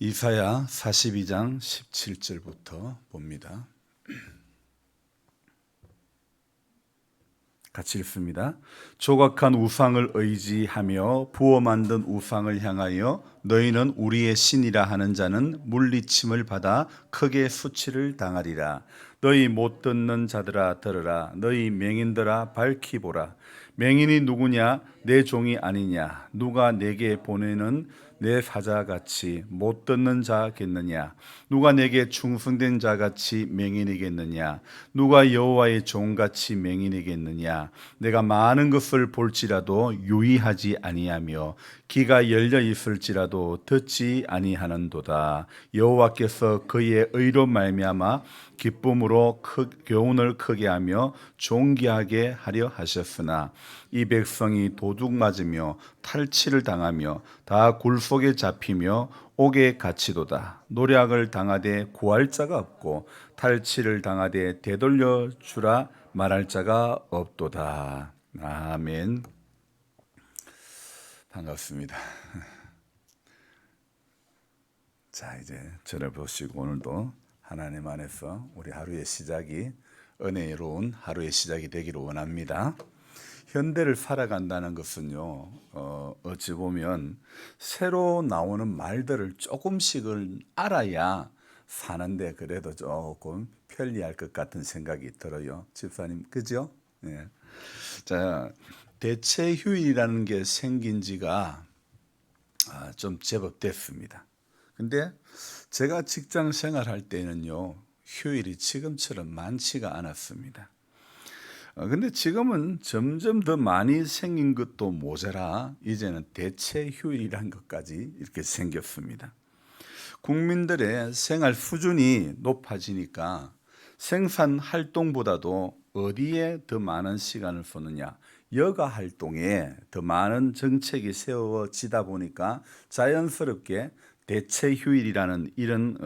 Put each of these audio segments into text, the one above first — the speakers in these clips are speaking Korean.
이사야 42장 17절부터 봅니다. 같이 읽습니다. 조각한 우상을 의지하며 부어 만든 우상을 향하여 너희는 우리의 신이라 하는 자는 물리침을 받아 크게 수치를 당하리라. 너희 못 듣는 자들아 들으라. 너희 맹인들아 밝히 보라. 맹인이 누구냐? 내 종이 아니냐? 누가 내게 보내는 내 사자같이 못 듣는 자겠느냐? 누가 내게 충성된 자같이 맹인이겠느냐? 누가 여호와의 종같이 맹인이겠느냐? 내가 많은 것을 볼지라도 유의하지 아니하며 귀가 열려 있을지라도 듣지 아니하는도다. 여호와께서 그의 의로 말미암아 기쁨으로 교훈을 크게 하며 존귀하게 하려 하셨으나 이 백성이 도둑 맞으며 탈취를 당하며 다 굴속에 잡히며 옥에 갇히도다. 노략을 당하되 구할 자가 없고 탈취를 당하되 되돌려 주라 말할 자가 없도다. 아멘. 반갑습니다. 자, 이제 저를 보시고 오늘도 하나님 안에서 우리 하루의 시작이 은혜로운 하루의 시작이 되기를 원합니다. 현대를 살아간다는 것은요, 어찌 보면 새로 나오는 말들을 조금씩은 알아야 사는데 그래도 조금 편리할 것 같은 생각이 들어요. 집사님, 그죠? 네. 자, 대체 휴일이라는 게 생긴 지가 좀 제법 됐습니다. 근데 제가 직장 생활할 때는요, 휴일이 지금처럼 많지가 않았습니다. 근데 지금은 점점 더 많이 생긴 것도 모자라 이제는 대체 휴일이란 것까지 이렇게 생겼습니다. 국민들의 생활 수준이 높아지니까 생산 활동보다도 어디에 더 많은 시간을 쏟느냐, 여가 활동에 더 많은 정책이 세워지다 보니까 자연스럽게 대체 휴일이라는 이런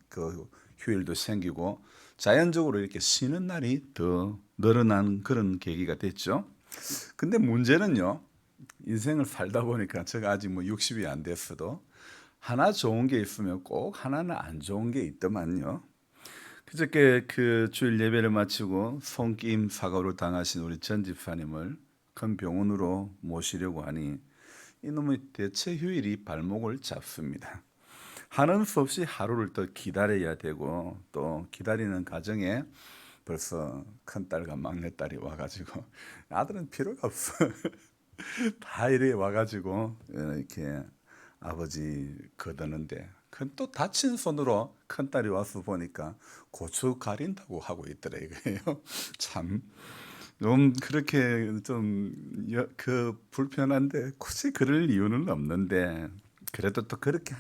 그 휴일도 생기고 자연적으로 이렇게 쉬는 날이 더 늘어난 그런 계기가 됐죠. 근데 문제는요, 인생을 살다 보니까 제가 아직 60이 안 됐어도 하나 좋은 게 있으면 꼭 하나는 안 좋은 게 있더만요. 그저께 그 주일 예배를 마치고 손김 사고를 당하신 우리 전 집사님을 큰 병원으로 모시려고 하니 이놈의 대체 휴일이 발목을 잡습니다. 하는 수 없이 하루를 더 기다려야 되고 또 기다리는 과정에 벌써 큰딸과 막내딸이 와가지고 아들은 필요가 없어. 다 이래 와가지고 이렇게 아버지 거드는데 또 다친 손으로 큰딸이 와서 보니까 고추 가린다고 하고 있더라 이거예요. 참 좀 그렇게 좀 불편한데 굳이 그럴 이유는 없는데 그래도 또 그렇게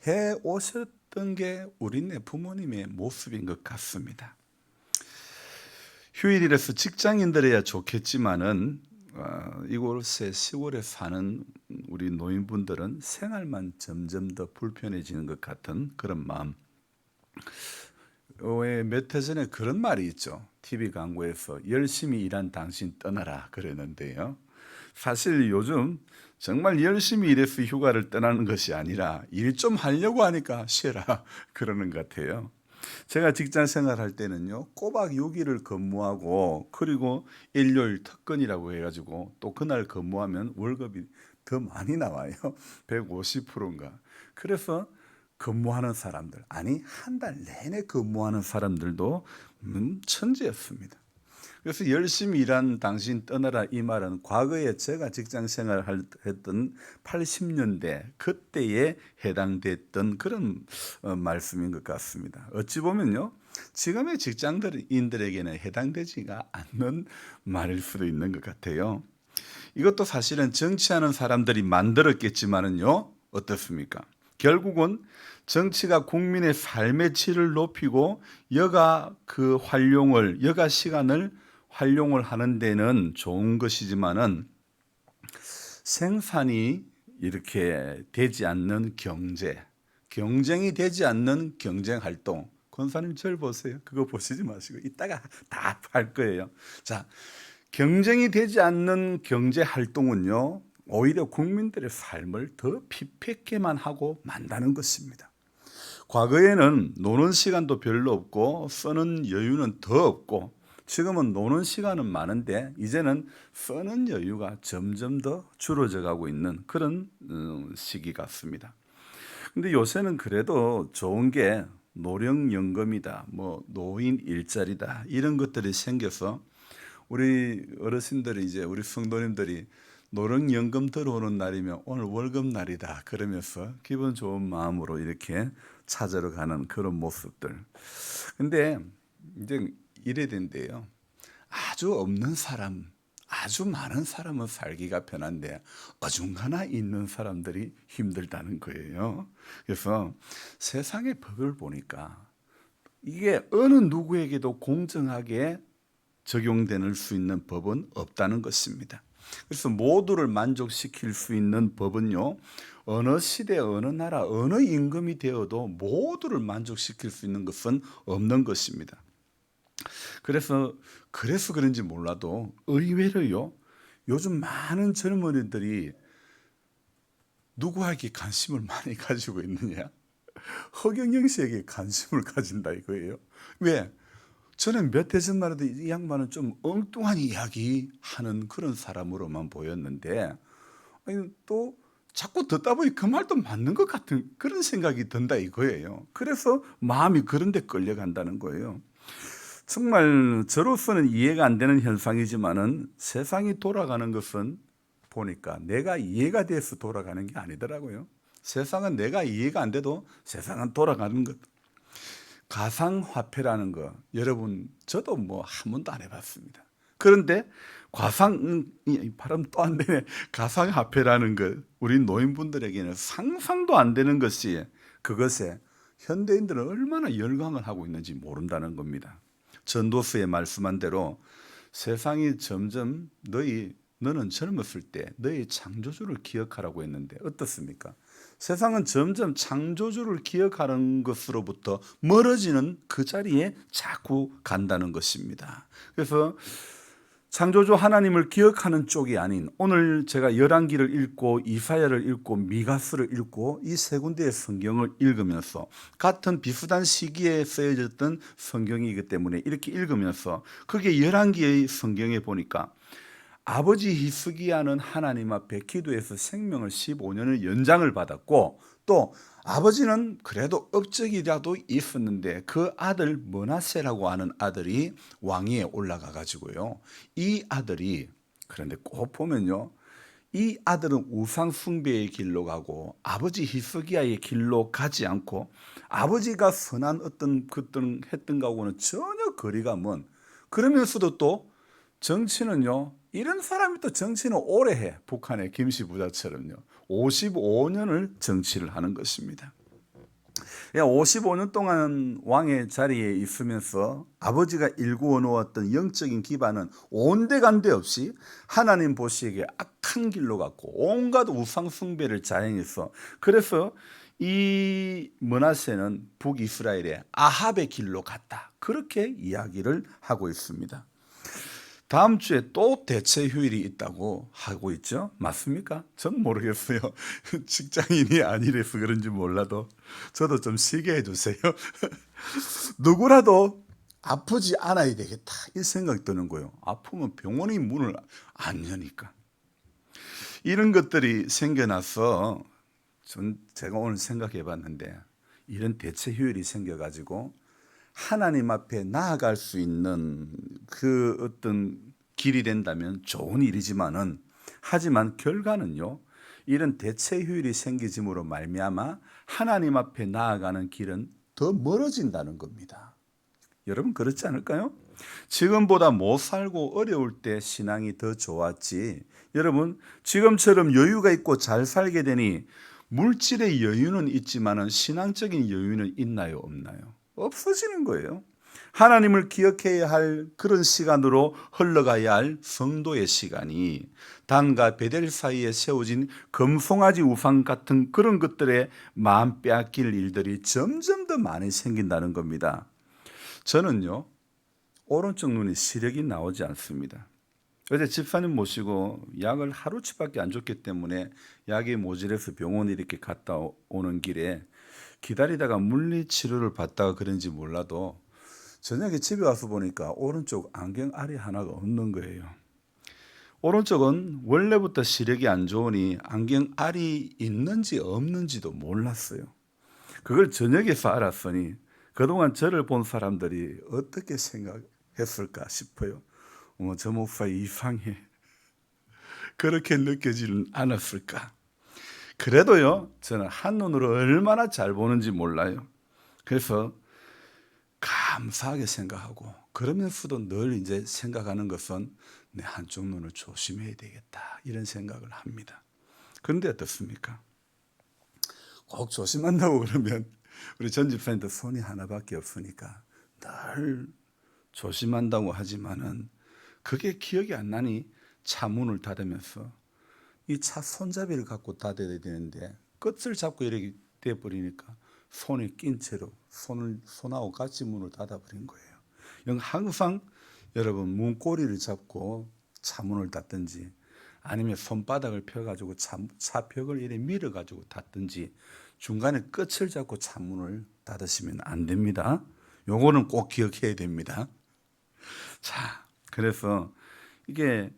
해 오셨던 게 우리네 부모님의 모습인 것 같습니다. 휴일이라서 직장인들이야 좋겠지만은 이곳에 시골에 사는 우리 노인분들은 생활만 점점 더 불편해지는 것 같은 그런 마음. 왜 몇 해 전에 그런 말이 있죠. TV 광고에서 열심히 일한 당신 떠나라 그랬는데요. 사실 요즘 정말 열심히 일해서 휴가를 떠나는 것이 아니라 일 좀 하려고 하니까 쉬라 그러는 것 같아요. 제가 직장 생활할 때는요, 꼬박 6일을 근무하고 그리고 일요일 특근이라고 해가지고 또 그날 근무하면 월급이 더 많이 나와요. 150%인가. 그래서 근무하는 사람들, 아니 한 달 내내 근무하는 사람들도 천재였습니다. 그래서 열심히 일한 당신 떠나라 이 말은 과거에 제가 직장 생활을 했던 80년대 그때에 해당됐던 그런 말씀인 것 같습니다. 어찌 보면요, 지금의 직장인들에게는 해당되지가 않는 말일 수도 있는 것 같아요. 이것도 사실은 정치하는 사람들이 만들었겠지만은요, 어떻습니까? 결국은 정치가 국민의 삶의 질을 높이고 여가 시간을 활용을 하는 데는 좋은 것이지만은 생산이 이렇게 되지 않는 경쟁이 되지 않는 경쟁 활동. 권사님 절 보세요. 그거 보시지 마시고 이따가 다 할 거예요. 자, 경쟁이 되지 않는 경제 활동은요, 오히려 국민들의 삶을 더 피폐케만 하고 만다는 것입니다. 과거에는 노는 시간도 별로 없고 쓰는 여유는 더 없고, 지금은 노는 시간은 많은데 이제는 쓰는 여유가 점점 더 줄어져 가고 있는 그런 시기 같습니다. 근데 요새는 그래도 좋은 게 노령연금이다, 뭐 노인 일자리다, 이런 것들이 생겨서 우리 어르신들이, 이제 우리 성도님들이 노령연금 들어오는 날이면 오늘 월급날이다 그러면서 기분 좋은 마음으로 이렇게 찾으러 가는 그런 모습들. 근데 이제 이래 된대요. 아주 없는 사람, 아주 많은 사람은 살기가 편한데 어중간하 있는 사람들이 힘들다는 거예요. 그래서 세상의 법을 보니까 이게 어느 누구에게도 공정하게 적용될 수 있는 법은 없다는 것입니다. 그래서 모두를 만족시킬 수 있는 법은요, 어느 시대, 어느 나라, 어느 임금이 되어도 모두를 만족시킬 수 있는 것은 없는 것입니다. 그래서 그런지 몰라도 의외로요, 요즘 많은 젊은이들이 누구에게 관심을 많이 가지고 있느냐? 허경영 씨에게 관심을 가진다 이거예요. 왜? 저는 몇 해 전만 해도 이 양반은 좀 엉뚱한 이야기 하는 그런 사람으로만 보였는데, 아니, 또 자꾸 듣다 보니 그 말도 맞는 것 같은 그런 생각이 든다 이거예요. 그래서 마음이 그런 데 끌려간다는 거예요. 정말 저로서는 이해가 안 되는 현상이지만은 세상이 돌아가는 것은 보니까 내가 이해가 돼서 돌아가는 게 아니더라고요. 세상은 내가 이해가 안 돼도 세상은 돌아가는 것. 가상화폐라는 거, 여러분 저도 뭐 한 번도 안 해봤습니다. 그런데 발음 또 안 되네. 가상화폐라는 것, 우리 노인분들에게는 상상도 안 되는 것이, 그것에 현대인들은 얼마나 열광을 하고 있는지 모른다는 겁니다. 전도서에 말씀한 대로 세상이 점점 너는 젊었을 때 너의 창조주를 기억하라고 했는데 어떻습니까? 세상은 점점 창조주를 기억하는 것으로부터 멀어지는 그 자리에 자꾸 간다는 것입니다. 그래서 창조주 하나님을 기억하는 쪽이 아닌, 오늘 제가 열왕기를 읽고 이사야를 읽고 미가서를 읽고 이 세 군데의 성경을 읽으면서, 같은 비슷한 시기에 쓰여졌던 성경이기 때문에 이렇게 읽으면서, 그게 열왕기의 성경에 보니까 아버지 히스기야는 하나님 앞에 기도해서 생명을 15년을 연장을 받았고, 또 아버지는 그래도 업적이라도 있었는데 그 아들 므낫세라고 하는 아들이 왕위에 올라가 가지고요, 이 아들이, 그런데 꼭 보면요, 이 아들은 우상 숭배의 길로 가고 아버지 히스기야의 길로 가지 않고, 아버지가 선한 어떤 했던 거하고는 전혀 거리가 먼, 그러면서도 또 정치는요, 이런 사람이 또 정치는 오래 해. 북한의 김씨 부자처럼요, 55년을 정치를 하는 것입니다. 55년 동안 왕의 자리에 있으면서 아버지가 일구어 놓았던 영적인 기반은 온데간데 없이 하나님 보시기에 악한 길로 갔고 온갖 우상 숭배를 자행해서, 그래서 이 므낫세는 북이스라엘의 아합의 길로 갔다, 그렇게 이야기를 하고 있습니다. 다음 주에 또 대체 휴일이 있다고 하고 있죠. 맞습니까? 전 모르겠어요. 직장인이 아니라서 그런지 몰라도 저도 좀 쉬게 해주세요. 누구라도 아프지 않아야 되겠다, 이 생각이 드는 거예요. 아프면 병원이 문을 안 여니까. 이런 것들이 생겨나서 제가 오늘 생각해 봤는데, 이런 대체 휴일이 생겨가지고 하나님 앞에 나아갈 수 있는 그 어떤 길이 된다면 좋은 일이지만은, 하지만 결과는요, 이런 대체 휴일이 생기짐으로 말미암아 하나님 앞에 나아가는 길은 더 멀어진다는 겁니다. 여러분 그렇지 않을까요? 지금보다 못 살고 어려울 때 신앙이 더 좋았지, 여러분 지금처럼 여유가 있고 잘 살게 되니 물질의 여유는 있지만은 신앙적인 여유는 있나요, 없나요? 없어지는 거예요. 하나님을 기억해야 할 그런 시간으로 흘러가야 할 성도의 시간이 단과 베델 사이에 세워진 금송아지 우상 같은 그런 것들에 마음 빼앗길 일들이 점점 더 많이 생긴다는 겁니다. 저는요, 오른쪽 눈이 시력이 나오지 않습니다. 어제 집사님 모시고 약을 하루치밖에 안 줬기 때문에 약이 모자라서 병원에 이렇게 갔다 오는 길에 기다리다가 물리치료를 받다가 그런지 몰라도 저녁에 집에 와서 보니까 오른쪽 안경 알이 하나가 없는 거예요. 오른쪽은 원래부터 시력이 안 좋으니 안경 알이 있는지 없는지도 몰랐어요. 그걸 저녁에서 알았으니 그동안 저를 본 사람들이 어떻게 생각했을까 싶어요. 저 목사 이상해. 그렇게 느껴지는 않았을까. 그래도요, 저는 한눈으로 얼마나 잘 보는지 몰라요. 그래서 감사하게 생각하고, 그러면서도 늘 이제 생각하는 것은 내 한쪽 눈을 조심해야 되겠다, 이런 생각을 합니다. 그런데 어떻습니까? 꼭 조심한다고 그러면 우리 전 집사님도 손이 하나밖에 없으니까 늘 조심한다고 하지만은 그게 기억이 안 나니 차 문을 닫으면서 이 차 손잡이를 갖고 닫아야 되는데 끝을 잡고 이렇게 돼버리니까 손에 낀 채로 손하고 같이 문을 닫아버린 거예요. 항상 여러분 문고리를 잡고 차 문을 닫든지 아니면 손바닥을 펴가지고 차 벽을 이렇게 밀어가지고 닫든지 중간에 끝을 잡고 차 문을 닫으시면 안 됩니다. 요거는 꼭 기억해야 됩니다. 자, 그래서 이게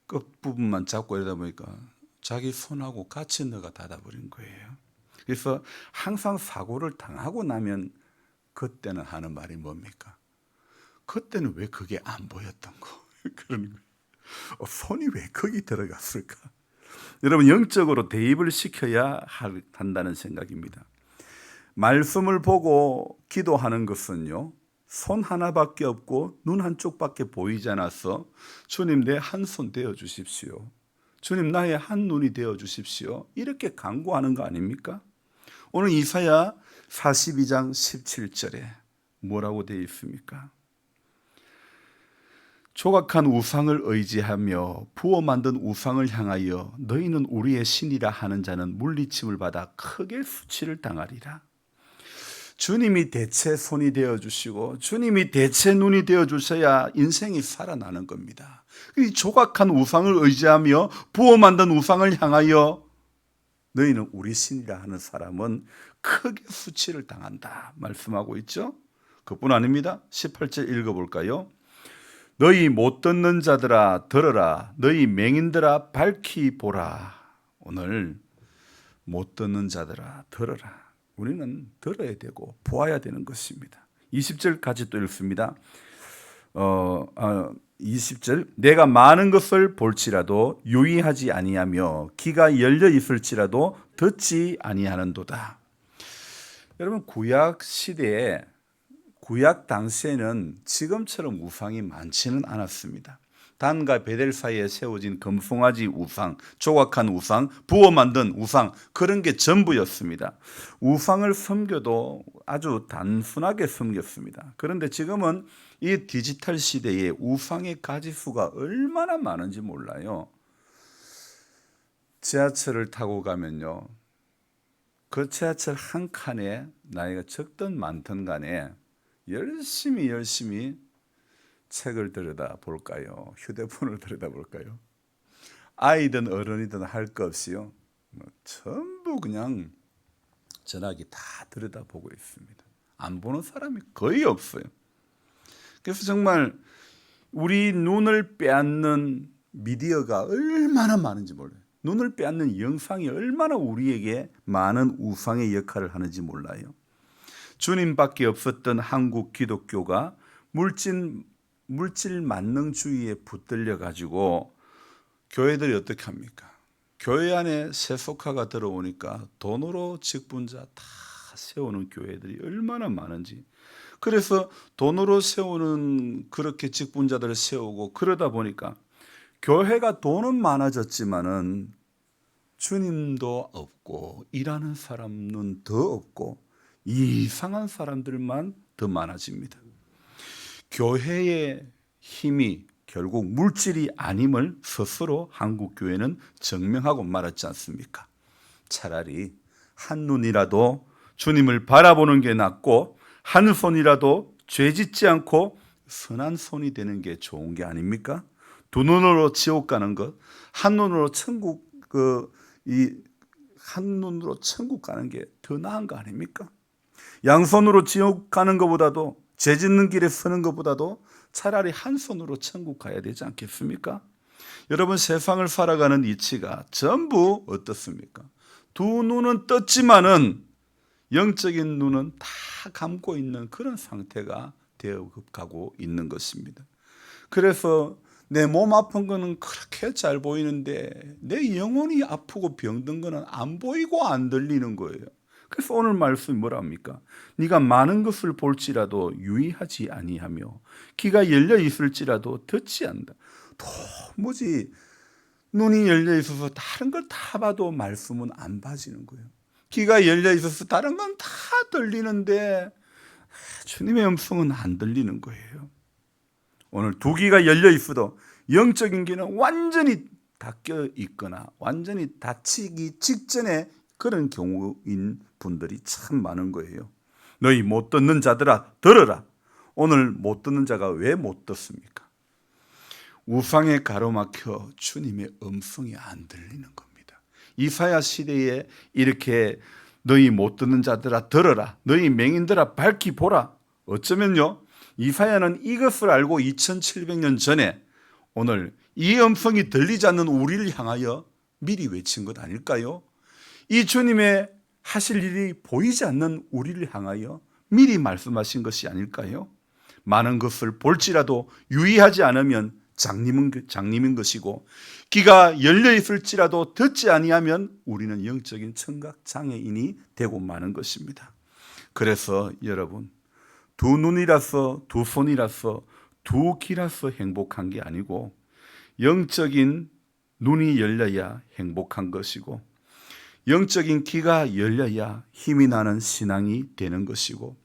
끝부분만 잡고 이러다 보니까 자기 손하고 같이 넣어가 닫아버린 거예요. 그래서 항상 사고를 당하고 나면 그때는 하는 말이 뭡니까? 그때는 왜 그게 안 보였던 거? 그러는 거예요. 손이 왜 거기 들어갔을까? 여러분, 영적으로 대입을 시켜야 한다는 생각입니다. 말씀을 보고 기도하는 것은요, 손 하나밖에 없고 눈 한쪽밖에 보이지 않아서 주님 내 한 손 되어 주십시오. 주님 나의 한 눈이 되어 주십시오. 이렇게 간구하는 거 아닙니까? 오늘 이사야 42장 17절에 뭐라고 되어 있습니까? 조각한 우상을 의지하며 부어 만든 우상을 향하여 너희는 우리의 신이라 하는 자는 물리침을 받아 크게 수치를 당하리라. 주님이 대체 손이 되어주시고 주님이 대체 눈이 되어주셔야 인생이 살아나는 겁니다. 이 조각한 우상을 의지하며 부어 만든 우상을 향하여 너희는 우리 신이라 하는 사람은 크게 수치를 당한다 말씀하고 있죠. 그뿐 아닙니다. 18절 읽어볼까요? 너희 못 듣는 자들아 들어라, 너희 맹인들아 밝히 보라. 오늘 못 듣는 자들아 들어라. 우리는 들어야 되고 보아야 되는 것입니다. 20절까지 또 읽습니다. 20절 내가 많은 것을 볼지라도 유의하지 아니하며 귀가 열려 있을지라도 듣지 아니하는도다. 여러분, 구약 시대에 구약 당시에는 지금처럼 우상이 많지는 않았습니다. 단과 베델 사이에 세워진 금송아지 우상, 조각한 우상, 부어 만든 우상, 그런 게 전부였습니다. 우상을 섬겨도 아주 단순하게 섬겼습니다. 그런데 지금은 이 디지털 시대에 우상의 가지수가 얼마나 많은지 몰라요. 지하철을 타고 가면요, 그 지하철 한 칸에 나이가 적든 많든 간에 열심히 책을 들여다 볼까요? 휴대폰을 들여다 볼까요? 아이든 어른이든 할 거 없이요, 전부 그냥 전화기 다 들여다 보고 있습니다. 안 보는 사람이 거의 없어요. 그래서 정말 우리 눈을 빼앗는 미디어가 얼마나 많은지 몰라요. 눈을 빼앗는 영상이 얼마나 우리에게 많은 우상의 역할을 하는지 몰라요. 주님밖에 없었던 한국 기독교가 물질 만능주의에 붙들려 가지고 교회들이 어떻게 합니까? 교회 안에 세속화가 들어오니까 돈으로 직분자 다 세우는 교회들이 얼마나 많은지. 그래서 돈으로 세우는 그렇게 직분자들을 세우고 그러다 보니까 교회가 돈은 많아졌지만은 주님도 없고 일하는 사람은 더 없고 이상한 사람들만 더 많아집니다. 교회의 힘이 결국 물질이 아님을 스스로 한국 교회는 증명하고 말았지 않습니까? 차라리 한 눈이라도 주님을 바라보는 게 낫고 한 손이라도 죄 짓지 않고 선한 손이 되는 게 좋은 게 아닙니까? 두 눈으로 지옥 가는 것, 한 눈으로 천국 한 눈으로 천국 가는 게 더 나은 거 아닙니까? 양손으로 지옥 가는 것보다도, 죄 짓는 길에 서는 것보다도 차라리 한 손으로 천국 가야 되지 않겠습니까? 여러분, 세상을 살아가는 이치가 전부 어떻습니까? 두 눈은 떴지만은 영적인 눈은 다 감고 있는 그런 상태가 되어 가고 있는 것입니다. 그래서 내 몸 아픈 거는 그렇게 잘 보이는데 내 영혼이 아프고 병든 거는 안 보이고 안 들리는 거예요. 그래서 오늘 말씀이 뭐랍니까? 네가 많은 것을 볼지라도 유의하지 아니하며 귀가 열려 있을지라도 듣지 않는다. 도무지 눈이 열려 있어서 다른 걸 다 봐도 말씀은 안 봐지는 거예요. 귀가 열려 있어서 다른 건 다 들리는데 주님의 음성은 안 들리는 거예요. 오늘 두 귀가 열려 있어도 영적인 귀는 완전히 닫혀 있거나 완전히 닫히기 직전에 그런 경우인 분들이 참 많은 거예요. 너희 못 듣는 자들아 들으라. 오늘 못 듣는 자가 왜 못 듣습니까? 우상에 가로막혀 주님의 음성이 안 들리는 겁니다. 이사야 시대에 이렇게 너희 못 듣는 자들아 들으라. 너희 맹인들아 밝히 보라. 어쩌면요, 이사야는 이것을 알고 2700년 전에 오늘 이 음성이 들리지 않는 우리를 향하여 미리 외친 것 아닐까요? 이 주님의 하실 일이 보이지 않는 우리를 향하여 미리 말씀하신 것이 아닐까요? 많은 것을 볼지라도 유의하지 않으면 장님인 것이고, 귀가 열려 있을지라도 듣지 아니하면 우리는 영적인 청각 장애인이 되고 마는 것입니다. 그래서 여러분, 두 눈이라서, 두 손이라서, 두 귀라서 행복한 게 아니고 영적인 눈이 열려야 행복한 것이고, 영적인 귀가 열려야 힘이 나는 신앙이 되는 것이고,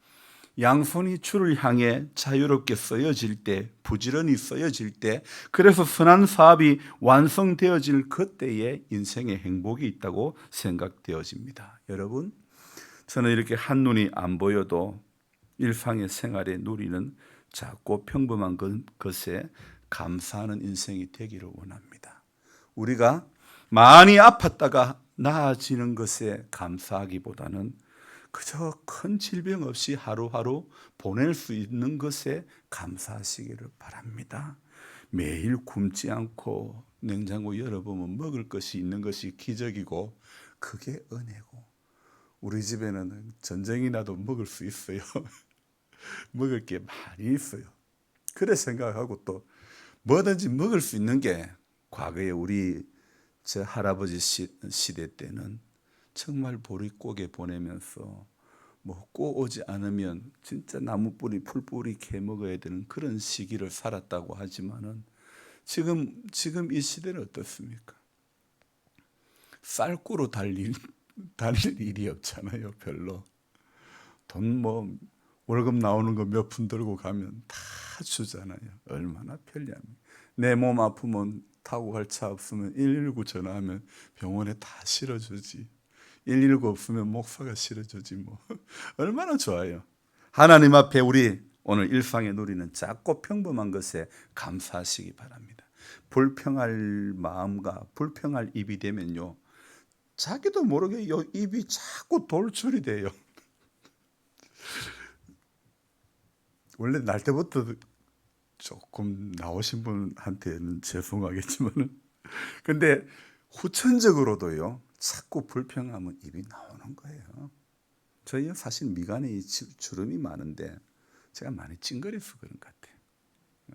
양손이 주를 향해 자유롭게 쓰여질 때, 부지런히 쓰여질 때, 그래서 선한 사업이 완성되어질 그때에 인생의 행복이 있다고 생각되어집니다. 여러분, 저는 이렇게 한눈이 안 보여도 일상의 생활에 누리는 작고 평범한 것에 감사하는 인생이 되기를 원합니다. 우리가 많이 아팠다가 나아지는 것에 감사하기보다는 그저 큰 질병 없이 하루하루 보낼 수 있는 것에 감사하시기를 바랍니다. 매일 굶지 않고 냉장고 열어보면 먹을 것이 있는 것이 기적이고 그게 은혜고, 우리 집에는 전쟁이 나도 먹을 수 있어요. 먹을 게 많이 있어요. 그래 생각하고 또 뭐든지 먹을 수 있는 게, 과거에 우리 저 할아버지 시대 때는 정말 보릿고개 보내면서 먹고 오지 않으면 진짜 나무뿌리 풀뿌리 캐 먹어야 되는 그런 시기를 살았다고 하지만은 지금 이 시대는 어떻습니까? 쌀구로 달릴 일이 없잖아요. 별로. 돈 월급 나오는 거 몇 푼 들고 가면 다 주잖아요. 얼마나 편리합니까? 내 몸 아프면 타고 갈 차 없으면 119 전화하면 병원에 다 실어주지. 119 없으면 목사가 실어주지 뭐. 얼마나 좋아요. 하나님 앞에 우리 오늘 일상에 누리는 작고 평범한 것에 감사하시기 바랍니다. 불평할 마음과 불평할 입이 되면요, 자기도 모르게 이 입이 자꾸 돌출이 돼요. 원래 날 때부터 조금 나오신 분한테는 죄송하겠지만은, 근데 후천적으로도요, 자꾸 불평하면 입이 나오는 거예요. 저희는 사실 미간에 주름이 많은데 제가 많이 찡그려서 그런 것 같아요.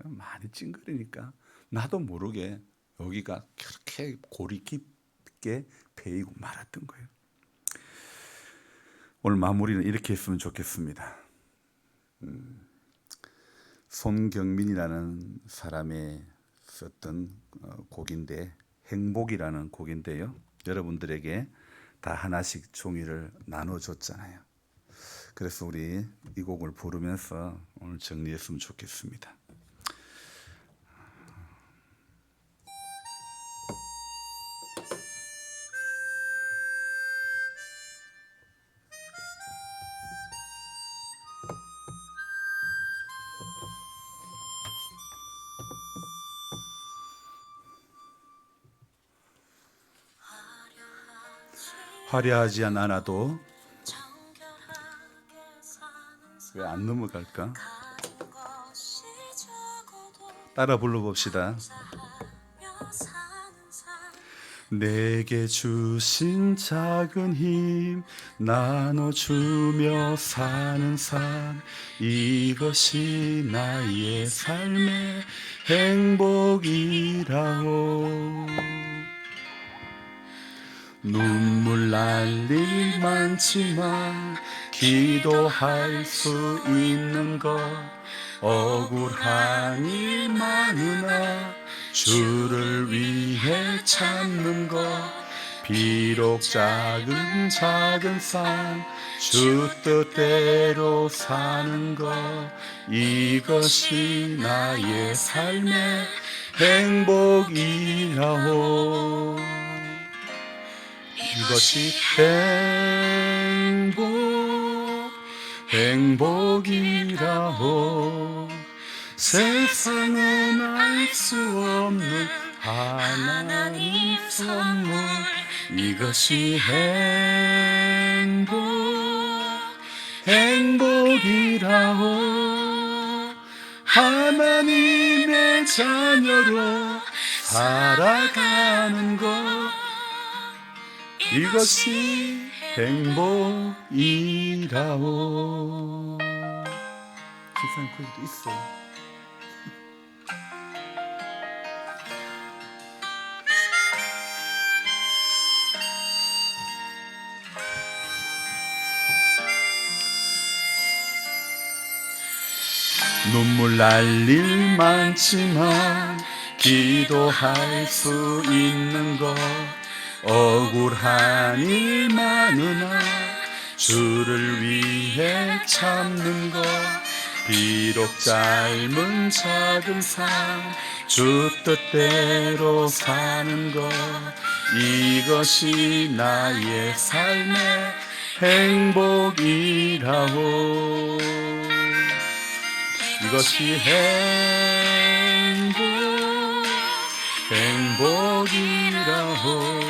많이 찡그리니까 나도 모르게 여기가 그렇게 골이 깊게 베이고 말았던 거예요. 오늘 마무리는 이렇게 했으면 좋겠습니다. 손경민이라는 사람의 썼던 곡인데, 행복이라는 곡인데요, 여러분들에게 다 하나씩 종이를 나눠줬잖아요. 그래서 우리 이 곡을 부르면서 오늘 정리했으면 좋겠습니다. 화려하지 않아도 왜 안 넘어갈까? 따라 불러봅시다. 내게 주신 작은 힘 나눠주며 사는 삶, 이것이 나의 삶의 행복이라오. 눈물 날 일 많지만 기도할 수 있는 것, 억울한 일 많으나 주를 위해 참는 것, 비록 작은 삶 주 뜻대로 사는 것, 이것이 나의 삶의 행복이라오. 이것이 행복이라오. 세상은 알 수 없는 하나님 선물, 이것이 행복이라오. 하나님의 자녀로 살아가는 것, 이것이 행복이라오. 세상 그것도 있어요. 눈물 날 일 많지만 기도할 수 있는 것, 억울한 일 많으나 주를 위해 참는 것, 비록 짧은 작은 삶 주 뜻대로 사는 것, 이것이 나의 삶의 행복이라오. 이것이 행복이라오.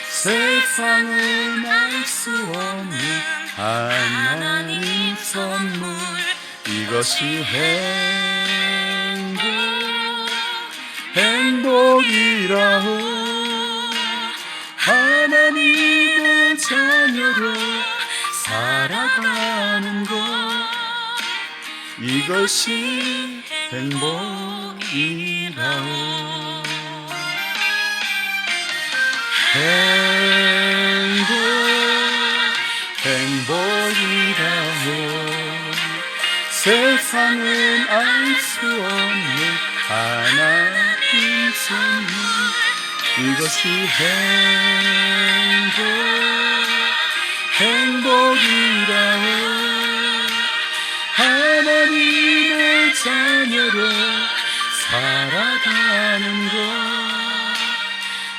세상은 알 수 없는 하나님 선물, 이것이 행복이라오. 하나님의 자녀로 살아가는 것, 이것이 행복이라오. 행복이라오. 세상은 알 수 없는 하나님 선물, 이것이 행복이라오. 하나님의 자녀로 살아가는 것,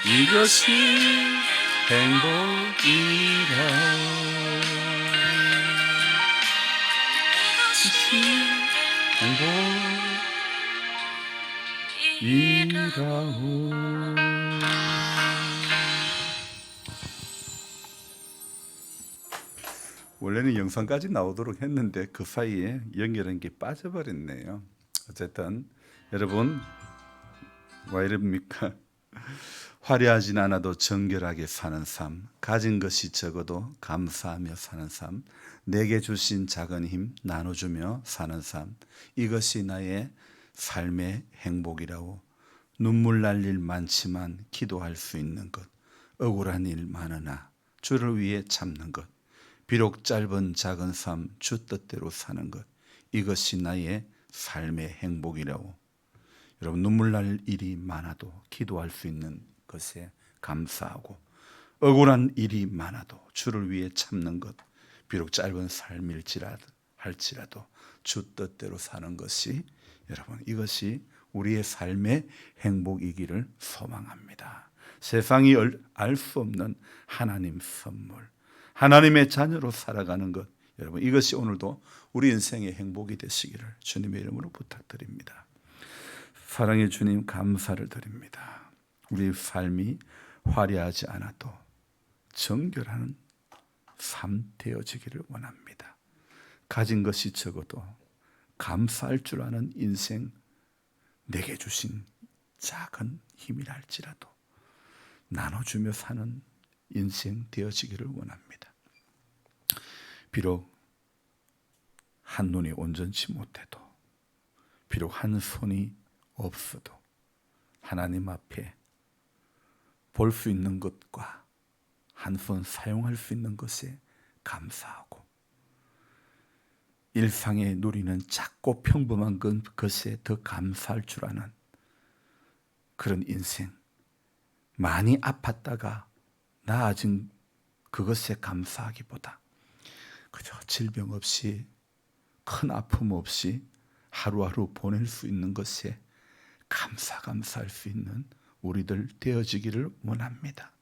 이것이 행복이라오. 행복이라오. 원래는 영상까지 나오도록 했는데 그 사이에 연결한 게 빠져버렸네요. 어쨌든 여러분, 왜 이럽니까? 화려하진 않아도 정결하게 사는 삶, 가진 것이 적어도 감사하며 사는 삶, 내게 주신 작은 힘 나눠주며 사는 삶, 이것이 나의 삶의 행복이라고. 눈물 날 일 많지만 기도할 수 있는 것, 억울한 일 많으나 주를 위해 참는 것, 비록 짧은 작은 삶 주 뜻대로 사는 것, 이것이 나의 삶의 행복이라고. 여러분, 눈물 날 일이 많아도 기도할 수 있는 것에 감사하고, 억울한 일이 많아도 주를 위해 참는 것, 비록 짧은 삶일지라도 주 뜻대로 사는 것이, 여러분, 이것이 우리의 삶의 행복이기를 소망합니다. 세상이 알 수 없는 하나님 선물, 하나님의 자녀로 살아가는 것, 여러분, 이것이 오늘도 우리 인생의 행복이 되시기를 주님의 이름으로 부탁드립니다. 사랑의 주님, 감사를 드립니다. 우리 삶이 화려하지 않아도 정결한 삶 되어지기를 원합니다. 가진 것이 적어도 감사할 줄 아는 인생, 내게 주신 작은 힘이라 할지라도 나눠주며 사는 인생 되어지기를 원합니다. 비록 한 눈이 온전치 못해도, 비록 한 손이 없어도 하나님 앞에 볼 수 있는 것과 한 손 사용할 수 있는 것에 감사하고, 일상에 누리는 작고 평범한 것에 더 감사할 줄 아는 그런 인생, 많이 아팠다가 나아진 그것에 감사하기보다 그저 질병 없이, 큰 아픔 없이 하루하루 보낼 수 있는 것에 감사할 수 있는 우리들 되어지기를 원합니다.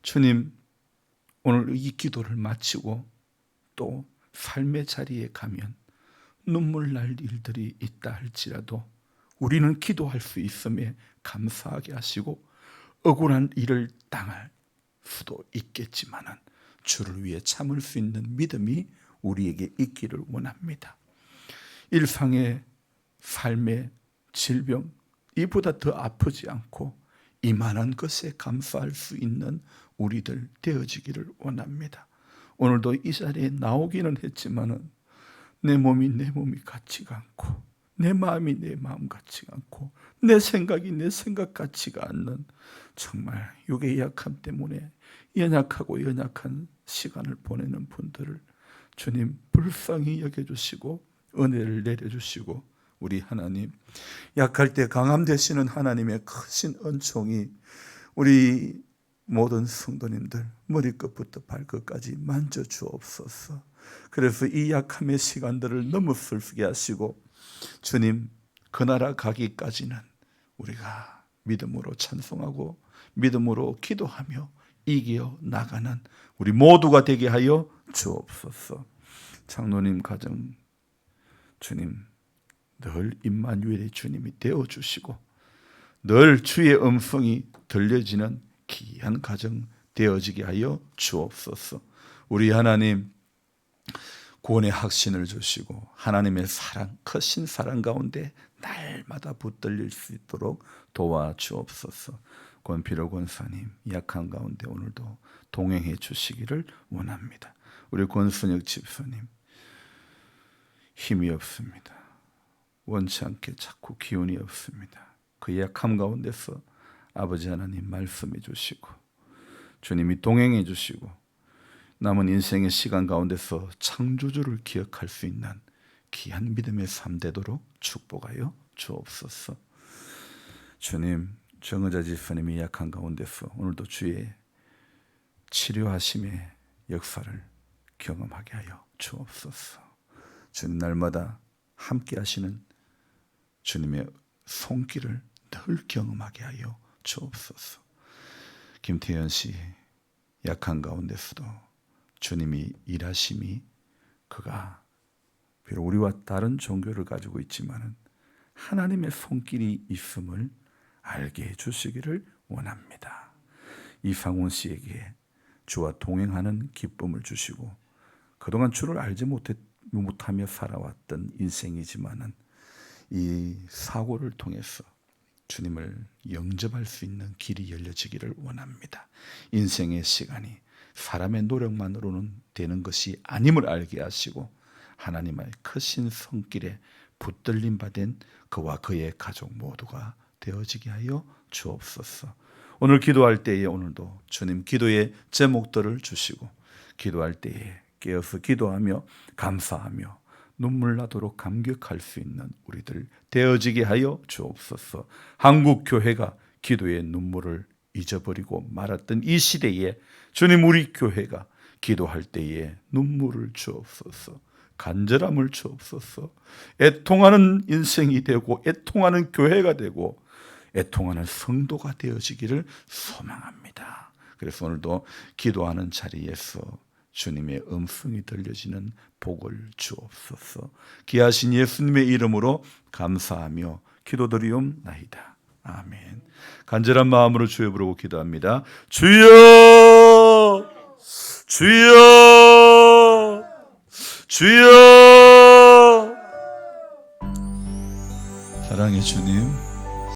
주님, 오늘 이 기도를 마치고 또 삶의 자리에 가면 눈물 날 일들이 있다 할지라도 우리는 기도할 수 있음에 감사하게 하시고, 억울한 일을 당할 수도 있겠지만은 주를 위해 참을 수 있는 믿음이 우리에게 있기를 원합니다. 일상의 삶의 질병, 이보다 더 아프지 않고 이만한 것에 감사할 수 있는 우리들 되어지기를 원합니다. 오늘도 이 자리에 나오기는 했지만은 내 몸이 같지가 않고, 내 마음이 내 마음 같지가 않고, 내 생각이 내 생각 같지가 않는, 정말 육의 약함 때문에 연약한 시간을 보내는 분들을 주님 불쌍히 여겨주시고 은혜를 내려주시고, 우리 하나님, 약할 때 강함 되시는 하나님의 크신 은총이 우리 모든 성도님들 머리끝부터 발끝까지 만져주옵소서. 그래서 이 약함의 시간들을 너무 슬프게 하시고, 주님 그 나라 가기까지는 우리가 믿음으로 찬송하고 믿음으로 기도하며 이겨 나가는 우리 모두가 되게 하여 주옵소서. 장로님 가정, 주님 늘 임마누엘의 주님이 되어주시고 늘 주의 음성이 들려지는 귀한 가정 되어지게 하여 주옵소서. 우리 하나님, 구원의 확신을 주시고 하나님의 사랑, 크신 사랑 가운데 날마다 붙들릴 수 있도록 도와주옵소서. 권필호 권사님 약한 가운데 오늘도 동행해 주시기를 원합니다. 우리 권순혁 집사님 힘이 없습니다. 원치 않게 자꾸 기운이 없습니다. 그 약함 가운데서 아버지 하나님 말씀해 주시고 주님이 동행해 주시고 남은 인생의 시간 가운데서 창조주를 기억할 수 있는 귀한 믿음의 삶 되도록 축복하여 주옵소서. 주님, 정의자 집사님이 약한 가운데서 오늘도 주의 치료하심의 역사를 경험하게 하여 주옵소서. 주님, 날마다 함께 하시는 주님의 손길을 늘 경험하게 하여 주옵소서. 김태현 씨 약한 가운데서도 주님이 일하심이, 그가 비록 우리와 다른 종교를 가지고 있지만은 하나님의 손길이 있음을 알게 해주시기를 원합니다. 이상훈 씨에게 주와 동행하는 기쁨을 주시고, 그동안 주를 알지 못하며 살아왔던 인생이지만은 이 사고를 통해서 주님을 영접할 수 있는 길이 열려지기를 원합니다. 인생의 시간이 사람의 노력만으로는 되는 것이 아님을 알게 하시고 하나님의 크신 손길에 붙들림 받은 그와 그의 가족 모두가 되어지게 하여 주옵소서. 오늘 기도할 때에 오늘도 주님 기도의 제목들을 주시고 기도할 때에 깨어서 기도하며 감사하며 눈물 나도록 감격할 수 있는 우리들 되어지게 하여 주옵소서. 한국 교회가 기도의 눈물을 잊어버리고 말았던 이 시대에 주님, 우리 교회가 기도할 때에 눈물을 주옵소서. 간절함을 주옵소서. 애통하는 인생이 되고 애통하는 교회가 되고 애통하는 성도가 되어지기를 소망합니다. 그래서 오늘도 기도하는 자리에서 주님의 음성이 들려지는 복을 주옵소서. 귀하신 예수님의 이름으로 감사하며 기도드리옵나이다. 아멘. 간절한 마음으로 주여 부르고 기도합니다. 주여! 주여 주여. 사랑의 주님,